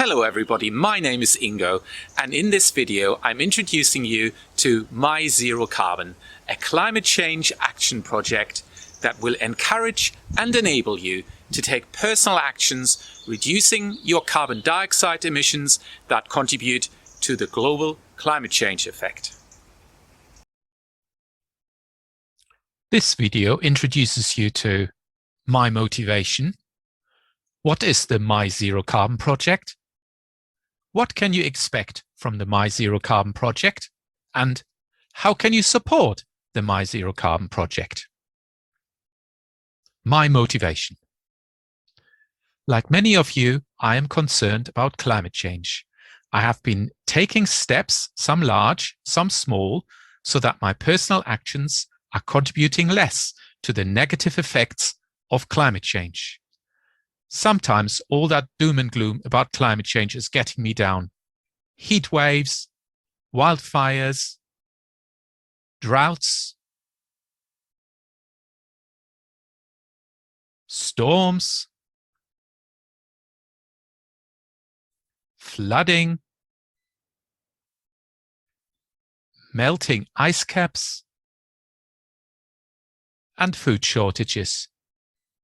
Hello everybody, my name is Ingo, and in this video I'm introducing you to MyZero Carbon, a climate change action project that will encourage and enable you to take personal actions reducing your carbon dioxide emissions that contribute to the global climate change effect. This video introduces you to my motivation. What is the MyZero Carbon project? What can you expect from the MyZero Carbon project? And how can you support the MyZero Carbon project? My motivation. Like many of you, I am concerned about climate change. I have been taking steps, some large, some small, so that my personal actions are contributing less to the negative effects of climate change. Sometimes all that doom and gloom about climate change is getting me down. Heat waves, wildfires, droughts, storms, flooding, melting ice caps, and food shortages.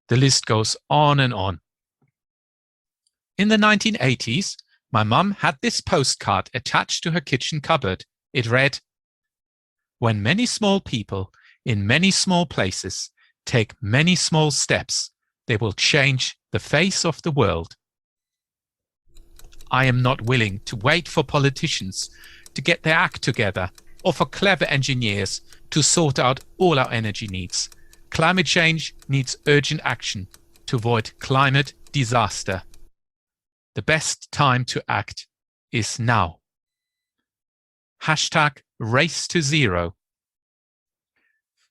The list goes on and on. In the 1980s, my mum had this postcard attached to her kitchen cupboard. It read, "When many small people in many small places take many small steps, they will change the face of the world." I am not willing to wait for politicians to get their act together or for clever engineers to sort out all our energy needs. Climate change needs urgent action to avoid climate disaster. The best time to act is now. Hashtag race to zero.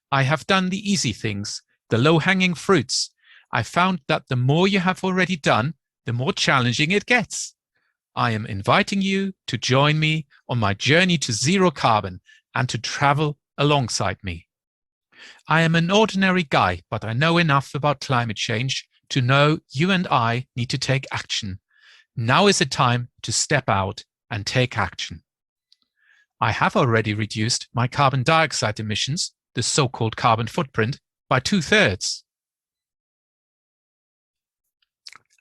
I have done the easy things, the low-hanging fruits. I found that the more you have already done, the more challenging it gets. I am inviting you to join me on my journey to zero carbon and to travel alongside me. I am an ordinary guy, but I know enough about climate change to know you and I need to take action. Now is the time to step out and take action. I have already reduced my carbon dioxide emissions, the so-called carbon footprint, by 2/3.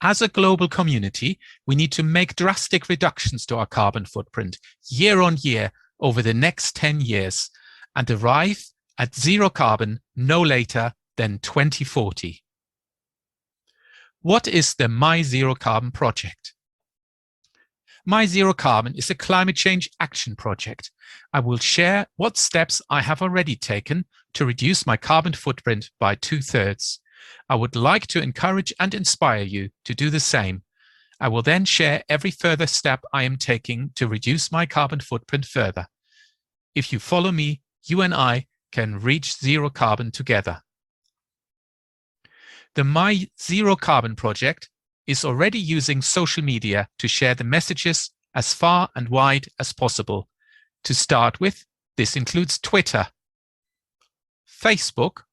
As a global community, we need to make drastic reductions to our carbon footprint year on year over the next 10 years and arrive at zero carbon no later than 2040. What is the MyZero Carbon project? MyZero Carbon is a climate change action project. I will share what steps I have already taken to reduce my carbon footprint by 2/3. I would like to encourage and inspire you to do the same. I will then share every further step I am taking to reduce my carbon footprint further. If you follow me, you and I can reach zero carbon together. The MyZero Carbon project is already using social media to share the messages as far and wide as possible. To start with, this includes Twitter, Facebook,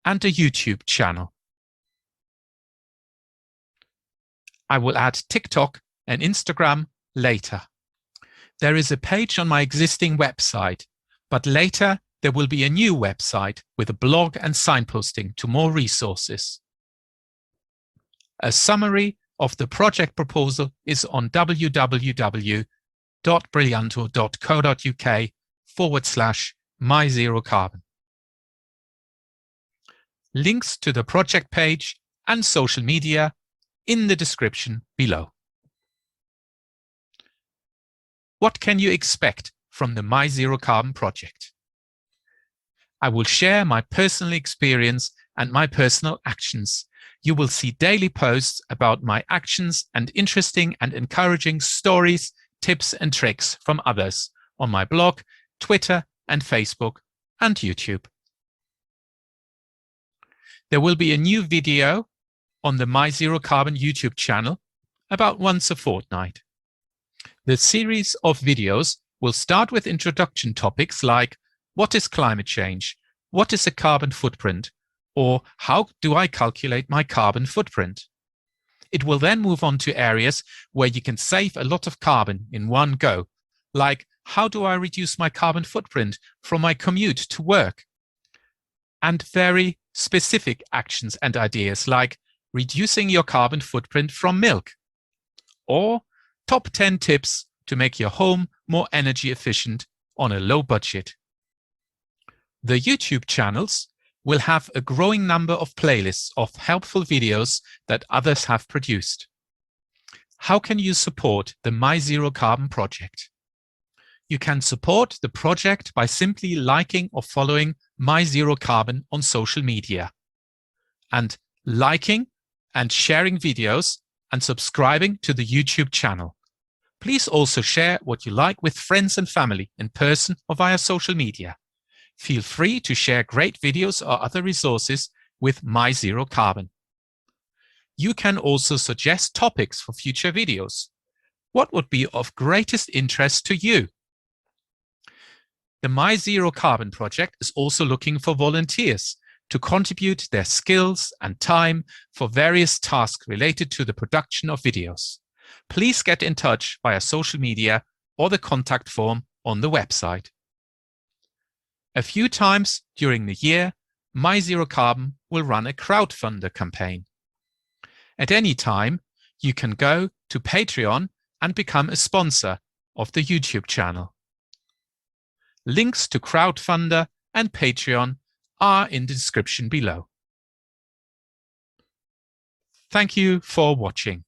and a YouTube channel. I will add TikTok and Instagram later. There is a page on my existing website, but later there will be a new website with a blog and signposting to more resources. A summary of the project proposal is on www.brillianto.co.uk/MyZeroCarbon. Links to the project page and social media in the description below. What can you expect from the MyZero Carbon project? I will share my personal experience and my personal actions. You will see daily posts about my actions and interesting and encouraging stories, tips and tricks from others on my blog, Twitter and Facebook and YouTube. There will be a new video on the MyZero Carbon YouTube channel about once a fortnight. The series of videos will start with introduction topics like what is climate change, what is a carbon footprint, or how do I calculate my carbon footprint? It will then move on to areas where you can save a lot of carbon in one go, like how do I reduce my carbon footprint from my commute to work? And very specific actions and ideas like reducing your carbon footprint from milk, or top 10 tips to make your home more energy efficient on a low budget. The YouTube channels will have a growing number of playlists of helpful videos that others have produced. How can you support the MyZero Carbon project? You can support the project by simply liking or following MyZero Carbon on social media, and liking and sharing videos and subscribing to the YouTube channel. Please also share what you like with friends and family in person or via social media. Feel free to share great videos or other resources with MyZero Carbon. You can also suggest topics for future videos. What would be of greatest interest to you? The MyZero Carbon project is also looking for volunteers to contribute their skills and time for various tasks related to the production of videos. Please get in touch via social media or the contact form on the website. A few times during the year, MyZero Carbon will run a crowdfunder campaign. At any time, you can go to Patreon and become a sponsor of the YouTube channel. Links to Crowdfunder and Patreon are in the description below. Thank you for watching.